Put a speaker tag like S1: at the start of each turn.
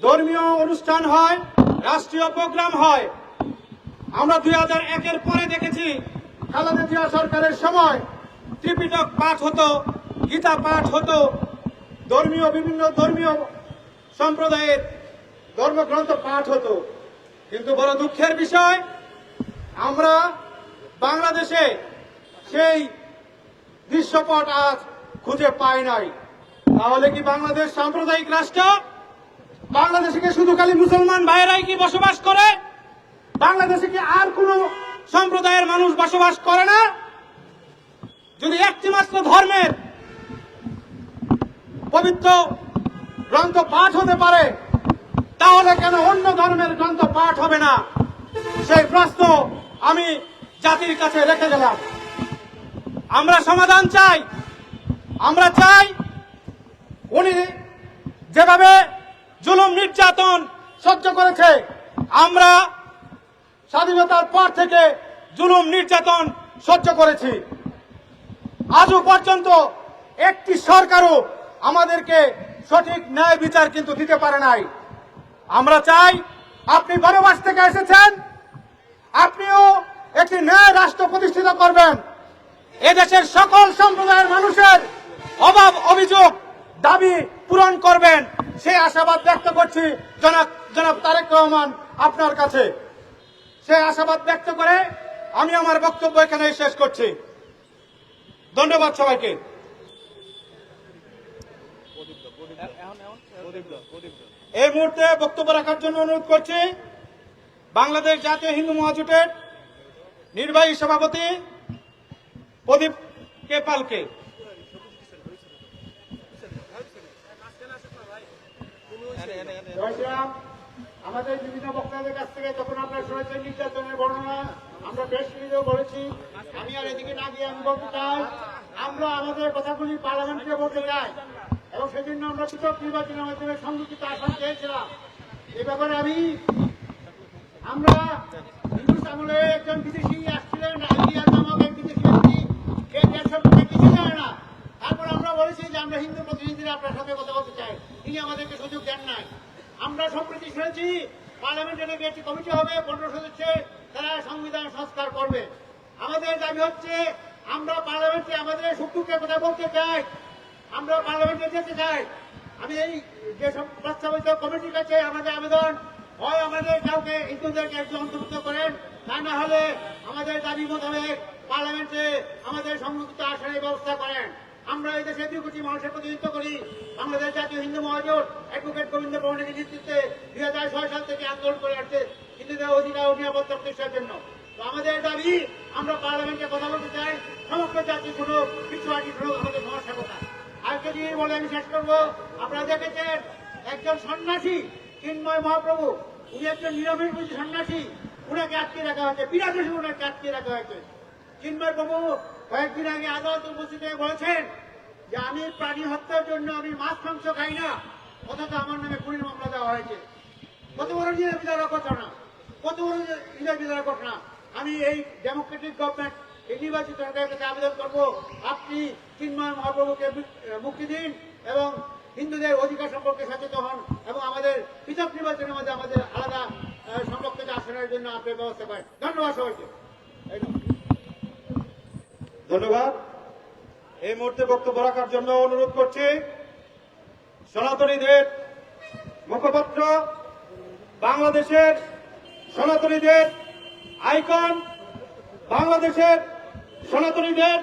S1: ধর্মীয় অনুষ্ঠান হয়, রাষ্ট্রীয় প্রোগ্রাম হয়। আমরা 2001-এর পরে দেখেছি খালেদা জিয়া সরকারের সময় ত্রিপিটক পাঠ হতো, গীতা পাঠ হতো, বিভিন্ন ধর্মীয় সম্প্রদায়ের ধর্মগ্রন্থ পাঠ হতো। কিন্তু বড় দুঃখের বিষয়, আমরা বাংলাদেশে সেই দৃশ্যপট আজ খুঁজে পাই নাই। তাহলে কি বাংলাদেশ সাম্প্রদায়িক রাষ্ট্র? বাংলাদেশে কি শুধু খালি মুসলমান ভাইয়েরাই কি বসবাস করে? বাংলাদেশে কি আর কোন সম্প্রদায়ের মানুষ বসবাস করে না? যদি একটি মাত্র ধর্মের পবিত্র গ্রন্থ পাঠ হতে পারে, তাহলে কেন অন্য ধর্মের গ্রন্থ পাঠ হবে না? সেই প্রশ্ন আমি জাতির কাছে রেখে গেলাম। আমরা সমাধান চাই। আমরা চাই উনি যেভাবে জুলুম নির্যাতন সহ্য করেছে, আমরা স্বাধীনতার পর থেকে জুলুম নির্যাতন সহ্য করেছি। আজও পর্যন্ত একটি সরকারও আমাদেরকে সঠিক ন্যায় বিচার কিন্তু দিতে পারে নাই। আমরা চাই, আপনি বনবাস থেকে এসেছেন, আপনিও একটি ন্যায় রাষ্ট্র প্রতিষ্ঠিত করবেন। এদেশের সকল সম্প্রদায়ের মানুষের অভাব অভিযোগ দাবি পূরণ করবেন, সেই আশাবাদ ব্যক্ত করছি জনাব তারেক রহমান আপনার কাছে। সেই আশাবাদ ব্যক্ত করে আমি আমার বক্তব্য এখানে শেষ করছি। ধন্যবাদ সবাইকে। এই মুহূর্তে বক্তব্য রাখার জন্য অনুরোধ করছি বাংলাদেশ জাতীয় হিন্দু মহাজোটের নির্বাহী সভাপতি প্রদীপ কে পালকে। আমাদের বিভিন্ন বক্তাদের কাছ থেকে যখন আপনারা শুনেছেন নির্যাতনের বর্ণনা, আমরা বেশ কিছু বলেছি। আমি আর এদিকে না গিয়ে আমি বলতে চাই, আমরা আমাদের কথাগুলি পার্লামেন্টে বলতে চাই এবং সেজন্য আমরা পৃথক নির্বাচনের মাধ্যমে সংরক্ষিত আসন চেয়েছিলাম। এ ব্যাপারে আমরা ব্রিটিশ আমলে একজন বিদেশি আসছিলেন, নামক এক বিদেশি ব্যক্তি, সে 150 টাকা কিছু দেয় না। তারপর আমরা বলেছি যে আমরা হিন্দু প্রতিনিধিরা আপনার সাথে কথা বলতে চাই, তিনি আমাদেরকে সুযোগ দেন নাই। আমরা সম্প্রতি শুনেছি পার্লামেন্টে নাকি একটি কমিটি হবে 15 সদস্যের, তারা সংবিধান সংস্কার করবে। আমাদের দাবি হচ্ছে আমরা পার্লামেন্টে আমাদের সুখ-দুঃখের কথা বলতে চাই, আমরা পার্লামেন্টে যেতে চাই। আমি এই যে সব প্রস্তাবিত কমিটির কাছে আমাদের আবেদন, হয় আমাদের কাউকে হিন্দুদেরকে একটু অন্তর্ভুক্ত করেন, তা না হলে আমাদের দাবি মোতাবেক পার্লামেন্টে আমাদের সংরক্ষিত আসনের ব্যবস্থা করেন। আমরা এই দেশে 2 কোটি মানুষের প্রতিনিধিত্ব করি। বাংলাদেশ জাতীয় হিন্দু মহাজোট অ্যাডভোকেট গোবিন্দ পৌর্ণিকের নেতৃত্বে 2006 সাল থেকে আন্দোলন করে আসছে হিন্দুদের অধিকার ও নিরাপত্তা প্রতিষ্ঠার জন্য। তো আমাদের দাবি, আমরা পার্লামেন্টে কথা বলতে চাই, সমগ্র জাতি শুনুক, বিশ্ববাসী শুনুক আমাদের সমস্যা কোথায়। আজকে দিয়ে বলে আমি শেষ করবো। আপনারা দেখেছেন একজন সন্ন্যাসী চিন্ময় মহাপ্রভু, উনি একজন নিরামিষভোজী সন্ন্যাসী, উনাকে আটকে রাখা হয়েছে, বিরাজসী উনাকে আটকে রাখা হয়েছে। চিন্ময় প্রভু কয়েকদিন আগে আদালত উপস্থিত হয়ে বলেছেন যে আমি প্রাণী হত্যার জন্য আমি মাছ মাংস খাই না, অথচ আমার নামে খুনের মামলা দেওয়া হয়েছে। কত বড় হৃদয় বিদারক ঘটনা, কত বড় হৃদয় বিদারক ঘটনা। আমি এই ডেমোক্রেটিক গভর্নমেন্ট, এই নির্বাচিত সরকারের কাছে আবেদন করব, আপনি চিন্ময় মহাপ্রভুকে মুক্তি দিন এবং হিন্দুদের অধিকার সম্পর্কে সচেতন হন এবং আমাদের পৃথক নির্বাচনের মধ্যে আমাদের আলাদা সংরক্ষিত আসনের জন্য আপনি ব্যবস্থা করেন। ধন্যবাদ সবাইকে। ধন্যবাদ। এই মুহূর্তে বক্তব্য রাখার জন্য অনুরোধ করছি সনাতনীদের মুখপাত্র, বাংলাদেশের সনাতনীদের আইকন, বাংলাদেশের সনাতনীদের